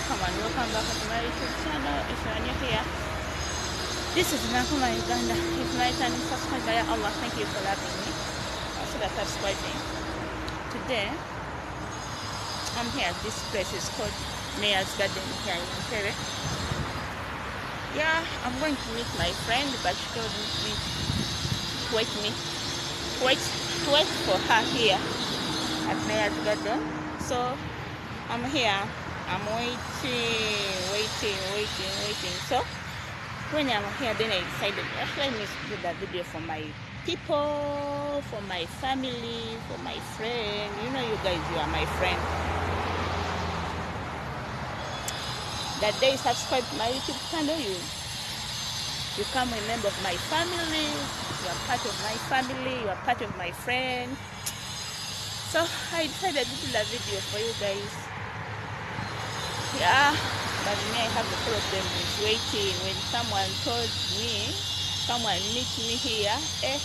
welcome back to my YouTube channel. If you are new here, this is Nakuma Uganda. If you are returning subscriber, ya Allah, thank you for loving me. Also that subscribing. Today, I'm here. This place is called Mayor's Garden here in Tere. Yeah, I'm going to meet my friend, but she told me to wait for her here at Mayor's Garden. So I'm here. I'm waiting. So when I'm here, then I decided actually I need to do that video for my people, for my family, for my friend. You know, you guys, you are my friend. That day subscribe to my YouTube channel, you become a member of my family. You are part of my family. You are part of my friend. So I decided to do that video for you guys. Yeah, but me, I have a problem with waiting. When someone told me, someone meet me here, I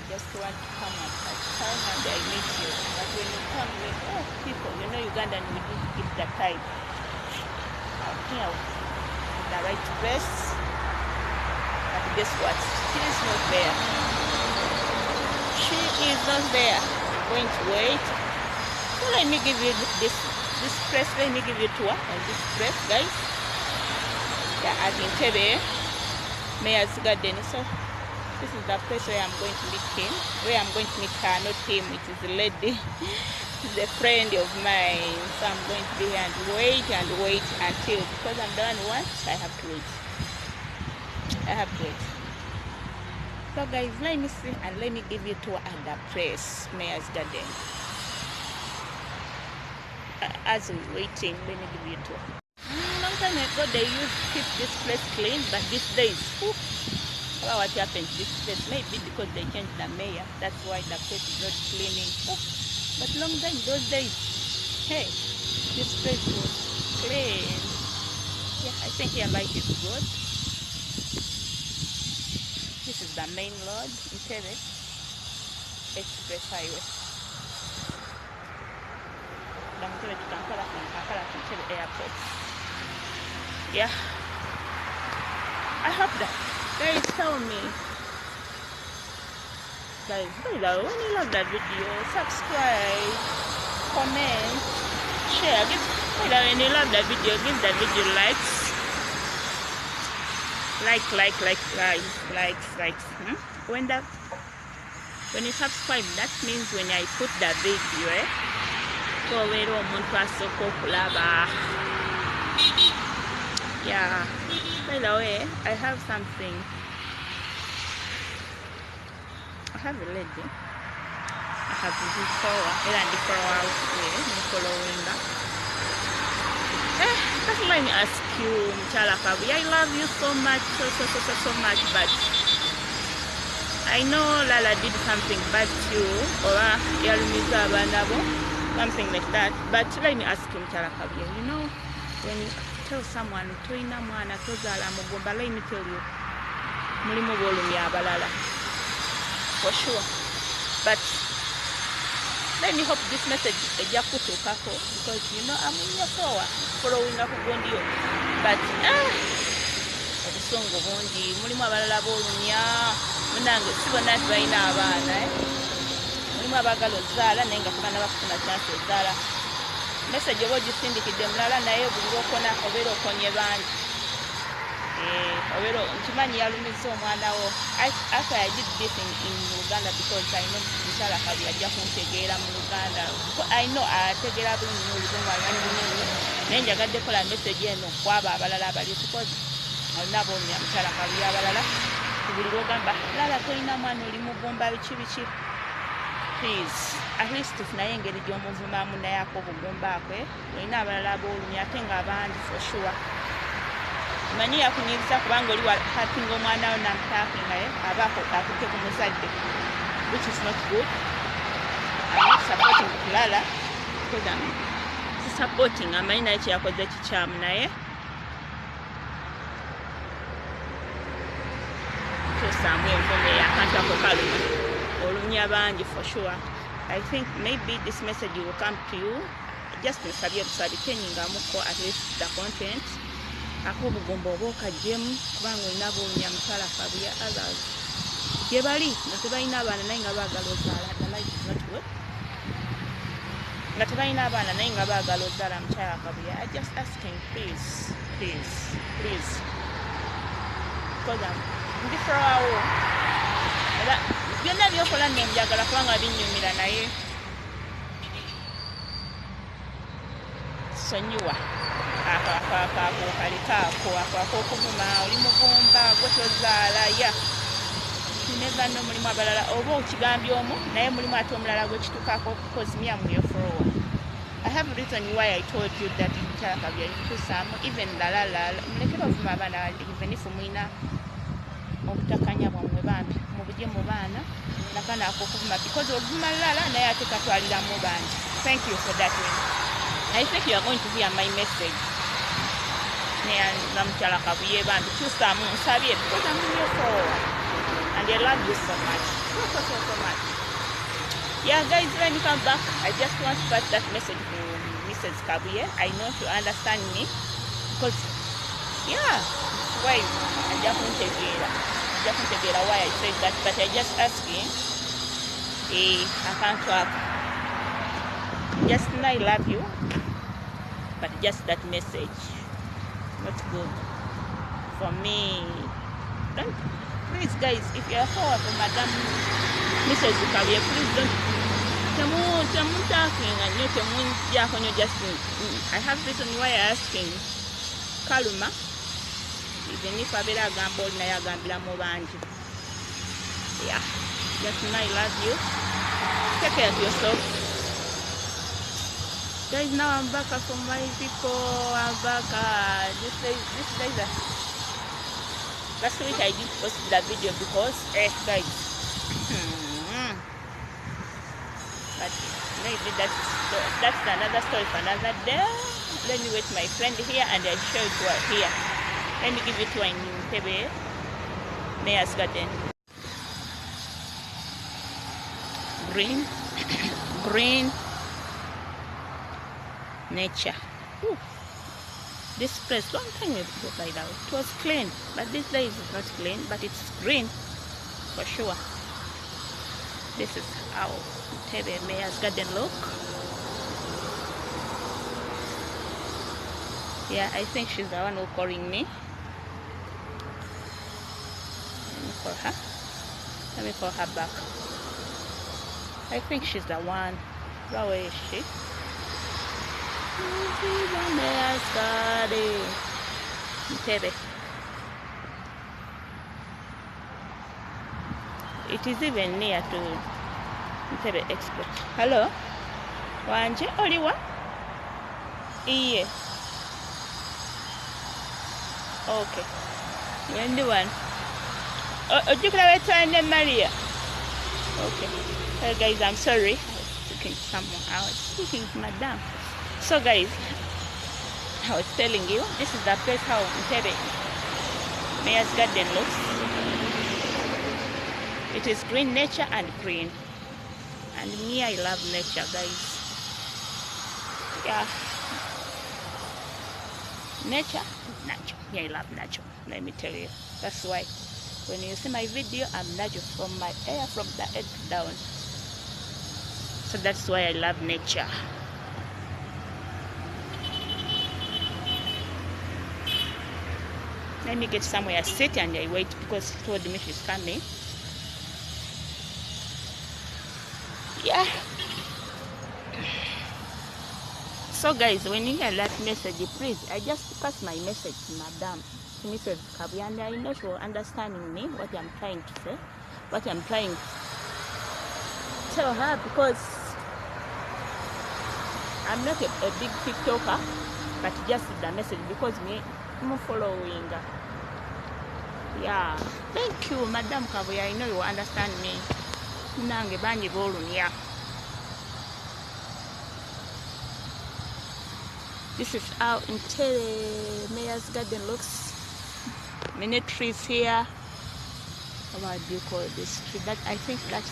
just want to come at that time and I meet you. But when you come with, people, you know, Ugandan, we didn't give that time. I'm here in the right place. But guess what? She is not there. She is not there. I'm going to wait. So let me give you this place. Let me give you a tour on this place, guys. Yeah, at Entebbe, Mayor's Garden. So this is the place where I'm going to meet him. Where I'm going to meet her, not him. It is a lady. She's a friend of mine. So I'm going to be here and wait until, because I'm done once, I have to wait. So guys, let me see and let me give you a tour at the place, Mayor's Garden. As we're waiting, let me give you a tour. Long time ago, they used to keep this place clean, but these days, what happened to this place? Maybe because they changed the mayor, that's why the place is not cleaning. But long time, those days, hey, this place was clean. Yeah, I think your light is good. This is the main road, Entebbe Express Highway. Airport. Yeah, I hope that guys tell me, guys, when you love that video, subscribe, comment, share. When you love that video, give that video likes. Likes. When you subscribe, that means when I put that video, so where omuntu asooka okulaba. Yeah, by the way, I have something. I have a lady. I have this follower. And the follower following that. Just let me ask you, Mchala Kabi, I love you so much, so much, but I know Lala did something bad to you, or yalumiza abanabo, something like that. But let me ask you, Mchala Kabi, you know, when you tell someone, Toina mwana tozala mugomba, let me tell you, mulimu bolumya abalala, for sure. But let me hope this message eja kutukako, because you know I'm in your power following up Gondio. But obusongo bungi mulimu abalala bolumya munange sibona twaina abaana mulimu abagala ozaala naye nga tebana bafuna chance ozaala. Message oba ogisindikidde mulala naye buli lwokona obeera okonye bangi. Nkimanyi yalumiza omwana wo. After I did this in Uganda, because I know Mchala Kabi ajja kuntegeera mu Uganda. I know ategeera bulungi n'oluzungu alwanyi bulungi. Naye njagadde kola message eno kwabo abalala abali, because olina boolumya Mchala Kabi abalala. Buli lwogamba lala tolina mwana oli mugumba biki. Please, at least tufunayo engeri gy'omuvumaamu naye ak'obugumba kwe. Olina abalala boolumya ate nga abangi for sure. Mani yakunyiriza kubanga oli hatinga omwana wo namutakinga abaako akutte ku muzadde, which is not good. I'm not supporting Lala, because I'm supporting amanyi naye kyeyakoze kikyamu naye kyosaamu envume akantu ako kaluma olumya bangi for sure. I think maybe this message will come to you just nsabye tusabike nyingamuko at least the content ak'obugomba oba okagyemu kubanga olina boonya mukyala Kabuye others gye bali nga tebalina abaana naye nga baagala ozaala the life is not good nga tebalina abaana naye nga baagala ozaala mukyala Kabuye. I just asking please because ndi furawo era byonna byokola nenjagala kubanga binnyumira naye sonyiwa kaliko akokuvuma oli mugumba gwe tozaala ya neva no mulimu abalala oba okigambye omu naye mulimu ate omulala gwekitukaako because me am here for all. I have a reason why I told you that mukyala Kabuye alikusamu even lalala mulekere ovuma abaana even if mwina obutakanya bwammwe bambi mubugye mu baana nakana akokuvuma because ovuma lala naye ate katwaliramu bangi. Thank you for that one. I think you are going to hear my message. Mukyala Kabuye bambi kyusamu nsabye because I'm here for all. And I love you so much. So much. Yeah, guys, when you come back, I just want to pass that message to Mrs. Kabuye. I know to understand me. Because, yeah, why? I just want to get why I said that. But I just asking, I can't talk. Just I love you. But just that message. Not good for me. Don't. Please, guys, if you are for Madam Mrs. Kabuye, please don't. I have reason why I'm asking. Kaluma, even if I better gamble, I gamble more banji. Yeah, just know I love you. Take care of yourself. Guys, now I'm back from my people. I'm back. This day. Last week I did post that video because, guys, but maybe that's another story for another day. Let me wait my friend here and I'll show it to her here. Let me give it to her in Entebbe Mayor's Garden. Green nature. Ooh. This place, long time ago by now, it was clean, but these days it's not clean, but it's green for sure. This is how Entebbe Mayor's Garden look. Yeah, I think she's the one who calling me. Let me call her. Let me call her back. I think she's the one. Where is she? Mayor's Garden. Entebbe. It is even near to Entebbe Export. Hello? Wanje, oliwa? Iye. Okay. When the one? Ojukla wetwande Maria. Okay. Hey guys, I'm sorry. I was speaking to someone. I was speaking to Madam. So guys, I was telling you, this is the place how Entebbe Mayor's Garden looks. It is green nature and green. And me, I love nature, guys. Yeah. Nature is nature. Me, I love nature. Let me tell you. That's why when you see my video, I'm nature from my hair, from the head down. So that's why I love nature. Let me get somewhere sit and I wait because he told me she's coming. Yeah. So guys, when you hear that message, please, I just pass my message to Madam, to Mrs. Kabuye, and I know she will understanding me, what I'm trying to say, what I'm trying to tell her, because I'm not a big TikToker, but just the message, because me, I'm following. Yeah. Thank you, Madam Kabuye. I know you will understand me. Nange banji bolunya. This is how Entebbe Mayor's Garden looks. Many trees here. What do you call this tree? That I think that's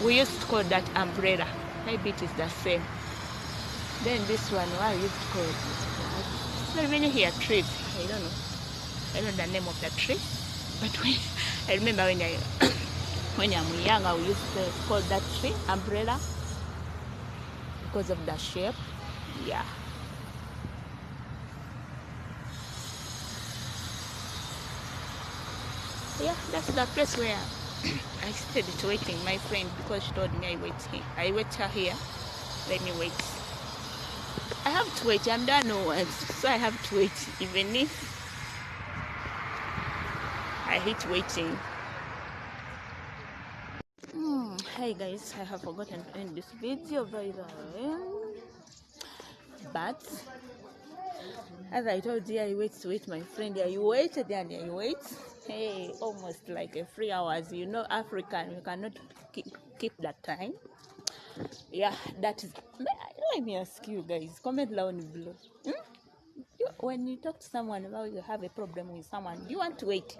we used to call that umbrella. Maybe it is the same. Then this one, why I used to call it this one? It's not even here, trees. I don't know. I don't know the name of the tree. But when I remember when I when I'm young, I used to call that tree umbrella because of the shape. Yeah. Yeah, that's the place where I started waiting my friend because she told me I wait her here. Let me wait. I have to wait. I'm done once, so I have to wait, even if I hate waiting. Hi guys, I have forgotten to end this video by the way, but as I told you, I wait my friend. I waited and I wait. Hey, almost like 3 hours. You know, African, you cannot keep that time. Yeah, that is. Let me ask you guys. Comment down below. When you talk to someone about you have a problem with someone, do you want to wait?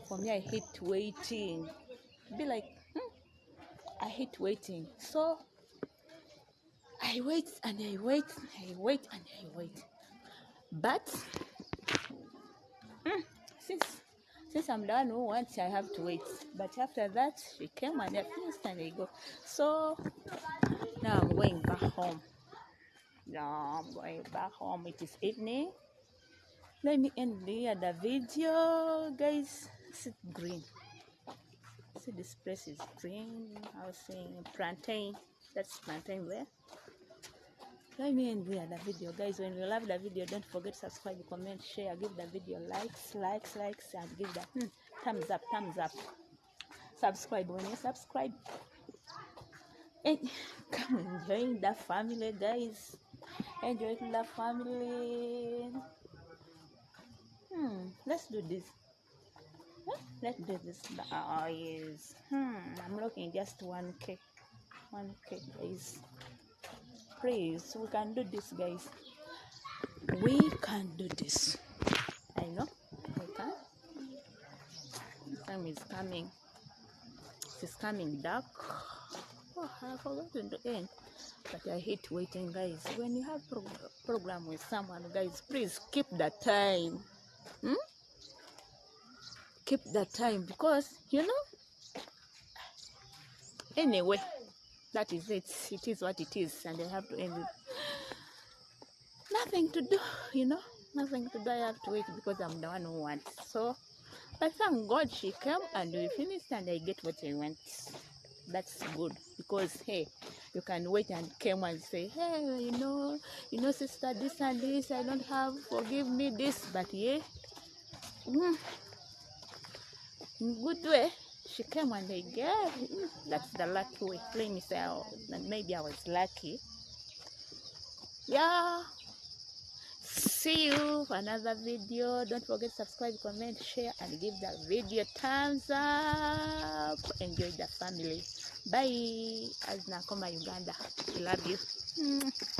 For me, I hate waiting. Be like, I hate waiting. So I wait and I wait, I wait and I wait. But since I'm the one who wants, I have to wait. But after that, she came and I finished and I go. So now I'm going back home. Now I'm going back home. It is evening. Let me end here the video, guys. See green. See this place is green. I was saying plantain. That's plantain there. Let me end here the video, guys. When you love the video, don't forget to subscribe, comment, share, give the video likes, and give that thumbs up. Subscribe. When you subscribe, and come and join the family, guys. Enjoy the family. Let's do this. Let's do this. Oh yes. I'm looking just 1K. 1K, guys. Please, we can do this, guys. We can do this. I know we can. Time is coming. It's coming dark. Oh, I forgot to end. But I hate waiting, guys. When you have program with someone, guys, please keep the time. Keep the time, because you know. Anyway, that is it. It is what it is, and I have to end it. Nothing to do, you know. Nothing to do. I have to wait because I'm the one who wants. So, but thank God she came and we finished, and I get what I want. That's good, because hey, you can wait and come and say, hey, you know, sister, this and this, I don't have, forgive me this, but yeah, in good way, she came and I gave. That's the lucky way. Let me say, maybe I was lucky. Yeah. See you for another video. Don't forget to subscribe, comment, share, and give the video thumbs up. Enjoy the family. Bye. As Nakoma Uganda. We love you.